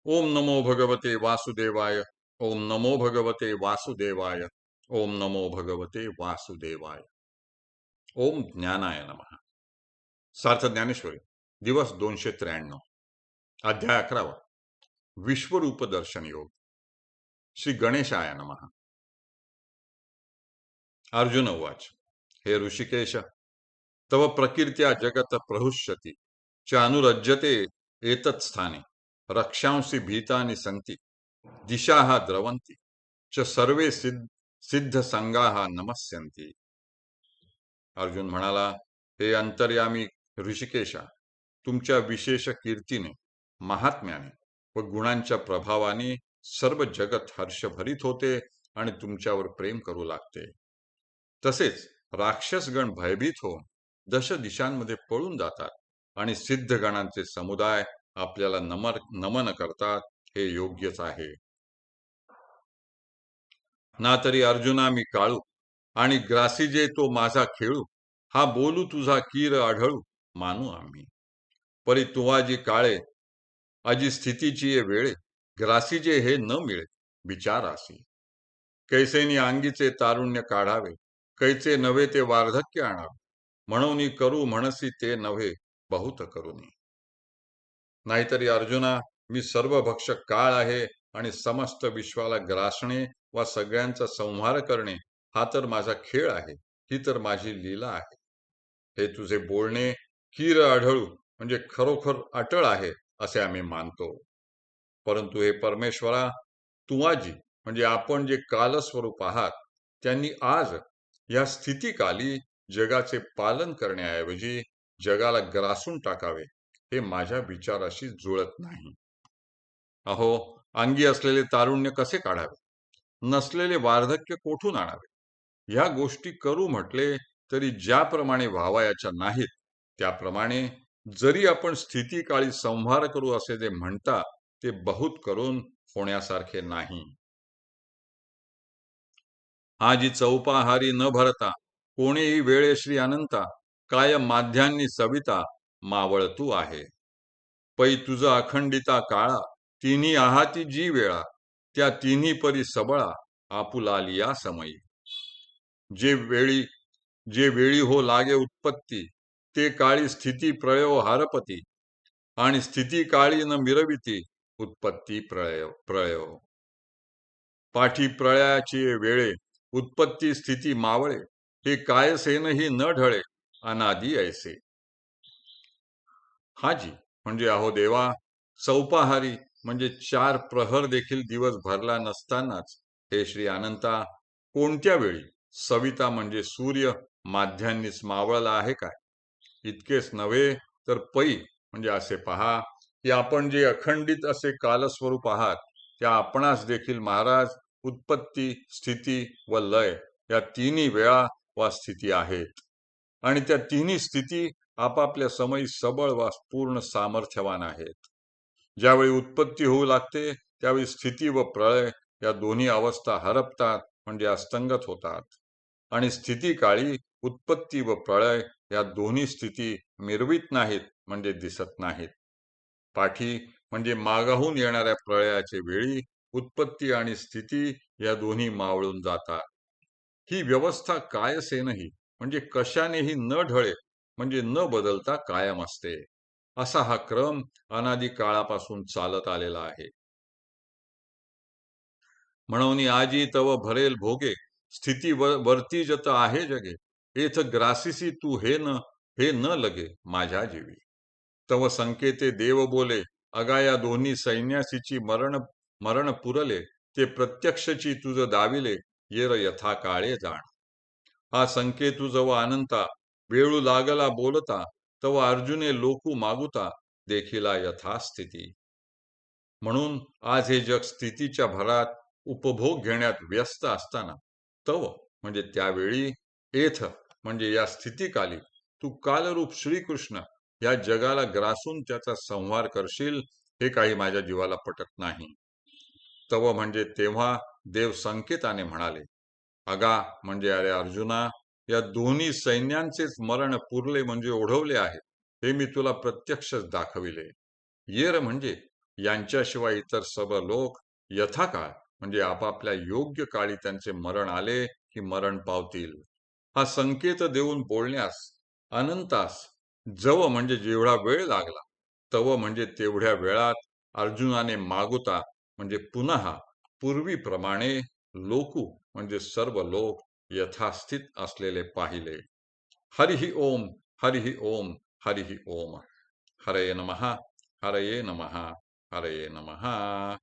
ओम नमो भगवते वासुदेवाय। ओम नमो भगवते वासुदेवाय। ओम नमो भगवते वासुदेवाय। ओम ज्ञानाय नमः। सार्थ ज्ञानेश्वरी, दिवस 293, अध्याय 11, विश्वरूप दर्शन योग। श्री गणेशाय नमः। अर्जुन उवाच, हे ऋषिकेश, तव प्रकीर्त्या जगत प्रहुष्यति च अनुरज्यते एतत् स्थाने रक्षांसि भीतानि सन्ति दिशाः द्रवन्ति च सर्वे सिद्ध संगाः नमस्यन्ति। अर्जुन म्हणाला, हे अंतर्यामी ऋषिकेशा, तुमच्या विशेष कीर्तीने, महात्म्याने व गुणांच्या प्रभावाने सर्व जगत हर्षभरित होते आणि तुमच्यावर प्रेम करू लागते। तसेच राक्षसगण भयभीत होऊन दश दिशांमध्ये पळून जातात आणि सिद्ध गणांचे समुदाय आपल्याला नमन करतात, हे योग्यच आहे ना। तरी अर्जुना मी काळू आणि ग्रासीजे तो माझा खेळू, हा बोलू तुझा कीर आढळू मानू आम्ही। परी तुवाजी काळे अजी स्थितीची ये वेळे, ग्रासीजे हे न मिळे विचारासी। कैसेनी अंगीचे तारुण्य काढावे, कैचे नव्हे ते वार्धक्य आणावे, म्हणून करू म्हणसी ते नव्हे बहुत करुनी। नाहीतरी अर्जुना, मी सर्वभक्षक काळ आहे आणि समस्त विश्वाला ग्रासणे वा सगळ्यांचा संहार करणे हा तर माझा खेळ आहे, ही तर माझी लीला आहे। हे तुझे बोलणे कीर आढळू म्हणजे खरोखर अटळ आहे असे आम्ही मानतो। परंतु हे परमेश्वरा, तुवाजी म्हणजे आपण जे कालस्वरूप आहात, त्यांनी आज या स्थितीकाली जगाचे पालन करण्याऐवजी जगाला ग्रासून टाकावे, हे माझ्या विचाराशी जुळत नाही। अहो, अंगी असलेले तारुण्य कसे काढावे, नसलेले वार्धक्य कोठून आणावे, ह्या गोष्टी करू म्हटले तरी ज्याप्रमाणे व्हावयाच्या नाहीत त्याप्रमाणे जरी आपण स्थिती काळी संहार करू असे जे म्हणता, ते बहुत करून होण्यासारखे नाही। आजी चौपाहारी न भरता कोणीही वेळे श्री अनंता, काय माध्यांनी सविता मावळ तू आहे। पै तुझ अखंडिता काळा, तिन्ही आहाती जी वेळा, त्या तिन्ही परी सबळा आपुलालिया समयी। जे वेळी जे वेळी हो लागे उत्पत्ती, ते काळी स्थिती प्रळयो हारपती, आणि स्थिती काळी न मिरविती उत्पत्ती प्रळयो। पाठी प्रळयाची वेळे उत्पत्ती स्थिती मावळे, हे कायसेनही न ढळे अनादी ऐसे। हाजी म्हणजे अहो देवा, चौपाहारी म्हणजे 4 प्रहर देखील दिवस भरला नसतानाच हे श्री अनंता, कोणत्या वेळी सविता म्हणजे सूर्य माध्यांनीच मावळला आहे काय? इतकेच नव्हे तर पै म्हणजे असे पहा की आपण जे अखंडित असे कालस्वरूप आहात, त्या आपणास देखील महाराज उत्पत्ती, स्थिती व लय या तिन्ही वेळा वा स्थिती आहेत, आणि त्या तिन्ही स्थिती आपापल्या समयी सबळ वा पूर्ण सामर्थ्यवान आहेत। ज्यावेळी उत्पत्ती होऊ लागते त्यावेळी स्थिती व प्रळय या दोन्ही अवस्था हरपतात म्हणजे अस्तंगत होतात, आणि स्थिती काळी उत्पत्ती व प्रळय या दोन्ही स्थिती मिरवित नाहीत म्हणजे दिसत नाहीत। पाठी म्हणजे मागाहून येणाऱ्या प्रळयाचे वेळी उत्पत्ती आणि स्थिती या दोन्ही मावळून जातात। ही व्यवस्था कायसेनही म्हणजे कशानेही न ढळे म्हणजे न बदलता कायम असते, असा हा क्रम अनादी काळापासून चालत आलेला आहे। म्हणून आजी तव भरेल भोगे, स्थिती वरती जत आहे जगे, एथ ग्रासिसी तू हे न लगे माझ्या जीवी। तव संकेते देव बोले, अगा या दोन्ही सैन्यासीची मरण पुरले, ते प्रत्यक्षची तुझ दाविले, येर यथा काळे जाण। हा संकेतु जव अनंता, वेळू लागला बोलता, तव अर्जुने लोकू मागुता, देखिला यथास्थिती। म्हणून आज हे जग स्थितीच्या भरात उपभोग घेण्यात व्यस्त असताना, तव म्हणजे त्यावेळी, एथ म्हणजे या स्थितीकाली, तू कालरूप श्रीकृष्ण या जगाला ग्रासून त्याचा संहार करशील, हे काही माझ्या जीवाला पटत नाही। तव म्हणजे तेव्हा देव संकेताने म्हणाले, अगा म्हणजे अरे अर्जुना, या दोन्ही सैन्यांचेच मरण पुरले म्हणजे ओढवले आहे, हे मी तुला प्रत्यक्षच दाखविले। येर म्हणजे यांच्याशिवाय इतर सर्व लोक यथाकाळ म्हणजे आपापल्या योग्य काळी त्यांचे मरण आले की मरण पावतील. हा संकेत देऊन बोलण्यास अनंतास जव म्हणजे जेवढा वेळ लागला, तव म्हणजे तेवढ्या वेळात अर्जुनाने मागुता म्हणजे पुन्हा पूर्वीप्रमाणे लोकू म्हणजे सर्व लोक यथास्थित असलेले पाहिले. हरिहि ओम, हरिहि ओम, हरिहि ओम. हरये नमः, हरये नमः, हरये नमः.